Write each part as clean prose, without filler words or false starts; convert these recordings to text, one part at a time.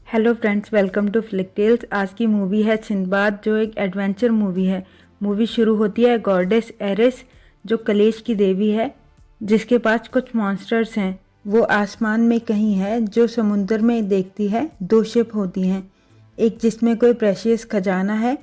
Hello friends, welcome to Flick Tales. आज की movie है सिंदबाद, जो एक एडवेंचर मूवी है। मूवी शुरू होती है गॉडेस एरिस, जो कलेश की देवी है, जिसके पास कुछ मॉन्स्टर्स हैं। वो आसमान में कहीं है, जो समुंदर में देखती है। दो शिप होती हैं, एक जिसमें कोई प्रेशियस खजाना है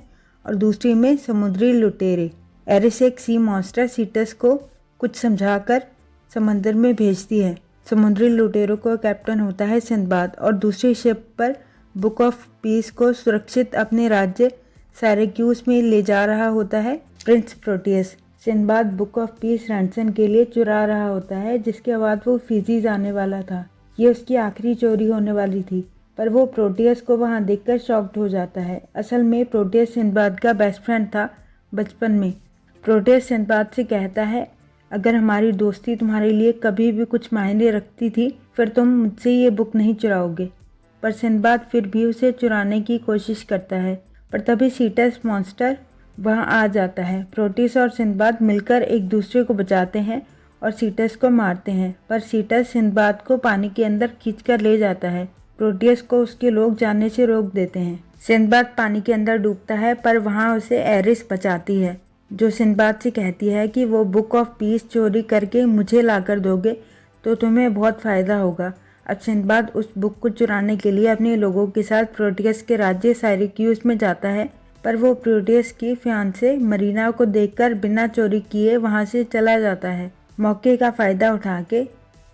और दूसरी में समुद्री लुटेरे। एरिस एक सी मॉन्स्टर सीटस को कुछ समझाकर समंदर में भेजती है। समुद्री लुटेरों का कैप्टन होता है सिंदबाद और दूसरी शिप पर बुक ऑफ पीस को सुरक्षित अपने राज्य साइरेक्यूस में ले जा रहा होता है Prince Proteus. Sinbad book of peace ransom के लिए चुरा रहा होता है, जिसके बाद वो फिजी जाने वाला था। ये उसकी आखिरी चोरी होने वाली थी, पर वो प्रोटियस को वहाँ देखकर शॉक्ड हो जाता है। असल में प्रोटियस सिंदबाद का बेस्ट फ्रेंड था बचपन में। प्रोटियस सिंदबाद से कहता है, अगर हमारी दोस्ती तुम्हारे लिए कभी भी कुछ मायने रखती थी, फिर तुम मुझसे ये बुक नहीं चुराओगे। पर सिंदबाद फिर भी उसे चुराने की कोशिश करता है, पर तभी सीटस मॉन्स्टर वहाँ आ जाता है। प्रोटियस और सिंदबाद मिलकर एक दूसरे को बचाते हैं और सीटस को मारते हैं, पर सीटस सिंदबाद को पानी के अंदर खींचकर ले जाता है। प्रोटियस को उसके लोग जाने से रोक देते हैं। सिंदबाद पानी के अंदर डूबता है, पर वहाँ उसे एरिस बचाती है, जो सिंदबाद से कहती है कि वो बुक ऑफ पीस चोरी करके मुझे लाकर दोगे तो तुम्हें बहुत फ़ायदा होगा। अब सिंदबाद उस बुक को चुराने के लिए अपने लोगों के साथ प्रोटियस के राज्य साइरेक्यूस में जाता है, पर वो प्रोटियस की फियांसे मरीना को देखकर बिना चोरी किए वहाँ से चला जाता है। मौके का फ़ायदा उठा के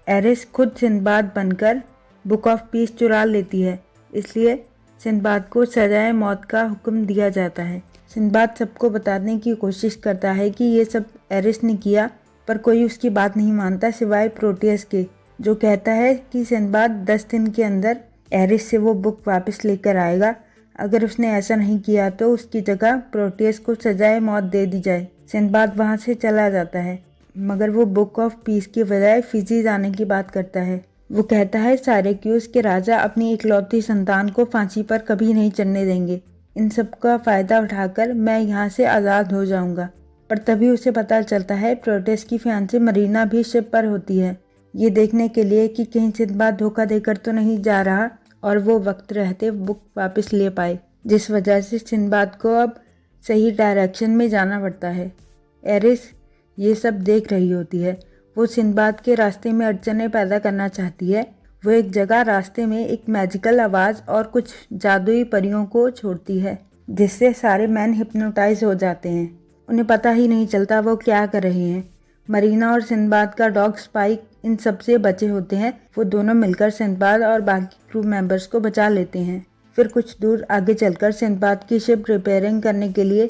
एरिस खुद सिंदबाद बनकर बुक ऑफ पीस चुरा लेती है, इसलिए सिंदबाद को सजाए मौत का हुक्म दिया जाता है। सिंदबाद सबको बताने की कोशिश करता है कि ये सब एरिस ने किया, पर कोई उसकी बात नहीं मानता सिवाय प्रोटियस के, जो कहता है कि सिंदबाद 10 दिन के अंदर एरिस से वो बुक वापस लेकर आएगा। अगर उसने ऐसा नहीं किया तो उसकी जगह प्रोटियस को सजाए मौत दे दी जाए। सिंदबाद वहाँ से चला जाता है, मगर वो बुक ऑफ पीस की बजाय फिजी जाने की बात करता है। वो कहता है साइरेक्यूस के राजा अपनी इकलौती संतान को फांसी पर कभी नहीं चढ़ने देंगे। इन सब का फ़ायदा उठाकर मैं यहाँ से आज़ाद हो जाऊँगा। पर तभी उसे पता चलता है प्रोटियस की फियांसे मरीना भी शिप पर होती है, ये देखने के लिए कि कहीं सिंदबाद धोखा देकर तो नहीं जा रहा और वो वक्त रहते बुक वापस ले पाए, जिस वजह से सिंदबाद को अब सही डायरेक्शन में जाना पड़ता है। एरिस ये सब देख रही होती है। वो सिंदबाद के रास्ते में अड़चनें पैदा करना चाहती है। वो एक जगह रास्ते में एक मैजिकल आवाज़ और कुछ जादुई परियों को छोड़ती है, जिससे सारे मैन हिप्नोटाइज हो जाते हैं। उन्हें पता ही नहीं चलता वो क्या कर रहे हैं। मरीना और सिंदबाद का डॉग स्पाइक इन सब से बचे होते हैं। वो दोनों मिलकर सिंदबाद और बाकी क्रू मेंबर्स को बचा लेते हैं। फिर कुछ दूर आगे चलकर सिंदबाद की शिप रिपेयरिंग करने के लिए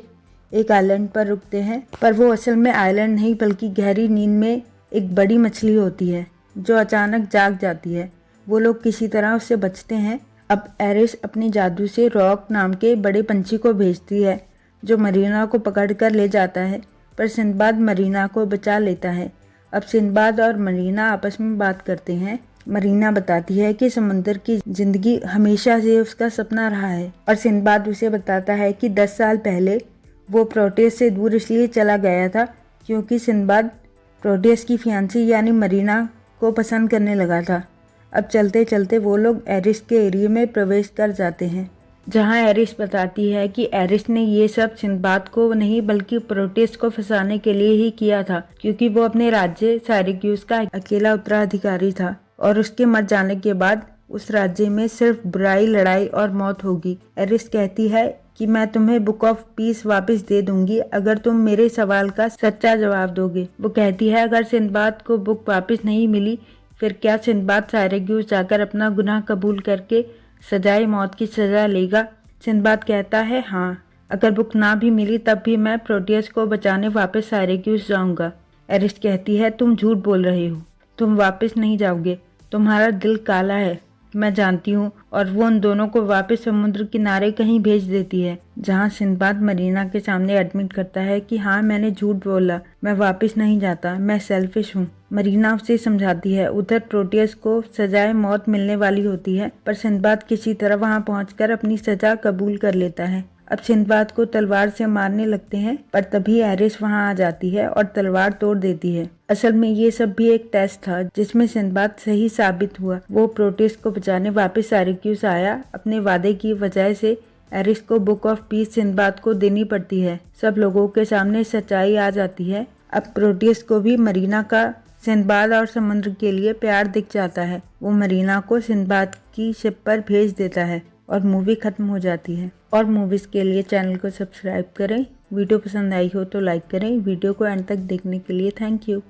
एक आइलैंड पर रुकते हैं, पर वो असल में आइलैंड नहीं बल्कि गहरी नींद में एक बड़ी मछली होती है, जो अचानक जाग जाती है। वो लोग किसी तरह उससे बचते हैं। अब एरिस अपनी जादू से रॉक नाम के बड़े पंछी को भेजती है, जो मरीना को पकड़कर ले जाता है, पर सिंदबाद मरीना को बचा लेता है। अब सिंदबाद और मरीना आपस में बात करते हैं। मरीना बताती है कि समुंदर की जिंदगी हमेशा से उसका सपना रहा है, और सिंदबाद उसे बताता है कि 10 साल पहले वो प्रोटियस से दूर इसलिए चला गया था क्योंकि सिंदबाद प्रोटियस की फियांसी यानी मरीना को पसंद करने लगा था। अब चलते चलते वो लोग एरिस के एरिया में प्रवेश कर जाते हैं, जहां एरिस बताती है कि एरिस ने ये सब सिंदबाद को नहीं बल्कि प्रोटियस को फंसाने के लिए ही किया था, क्योंकि वो अपने राज्य साइरेक्यूस का अकेला उत्तराधिकारी था और उसके मर जाने के बाद उस राज्य में सिर्फ बुराई, लड़ाई और मौत होगी। एरिस कहती है कि मैं तुम्हें बुक ऑफ पीस वापस दे दूंगी अगर तुम मेरे सवाल का सच्चा जवाब दोगे। वो कहती है अगर सिंदबाद को बुक वापस नहीं मिली, फिर क्या सिंदबाद साइरेक्यूस जाकर अपना गुनाह कबूल करके सजाए मौत की सज़ा लेगा? सिंदबाद कहता है हाँ, अगर बुक ना भी मिली तब भी मैं प्रोटियस को बचाने वापस साइरेक्यूस जाऊंगा। एरिस कहती है तुम झूठ बोल रहे हो, तुम वापस नहीं जाओगे, तुम्हारा दिल काला है, मैं जानती हूँ। और वो उन दोनों को वापस समुद्र किनारे कहीं भेज देती है, जहाँ सिंदबाद मरीना के सामने एडमिट करता है कि हाँ मैंने झूठ बोला, मैं वापस नहीं जाता, मैं सेल्फिश हूँ। मरीना उसे समझाती है। उधर प्रोटियस को सजाए मौत मिलने वाली होती है, पर सिंदबाद किसी तरह वहाँ पहुंचकर अपनी सजा कबूल कर लेता है अब सिंदबाद को तलवार से मारने लगते हैं, पर तभी एरिस वहां आ जाती है और तलवार तोड़ देती है। असल में ये सब भी एक टेस्ट था जिसमें सिंदबाद सही साबित हुआ। वो प्रोटियस को बचाने वापस साइरक्यूस आया। अपने वादे की वजह से एरिस को बुक ऑफ पीस सिंदबाद को देनी पड़ती है। सब लोगों के सामने सच्चाई आ जाती है। अब प्रोटियस को भी मरीना का सिंदबाद और समुद्र के लिए प्यार दिख जाता है। वो मरीना को सिंदबाद की शिप पर भेज देता है और मूवी खत्म हो जाती है। और मूवीज़ के लिए चैनल को सब्सक्राइब करें। वीडियो पसंद आई हो तो लाइक करें। वीडियो को एंड तक देखने के लिए थैंक यू।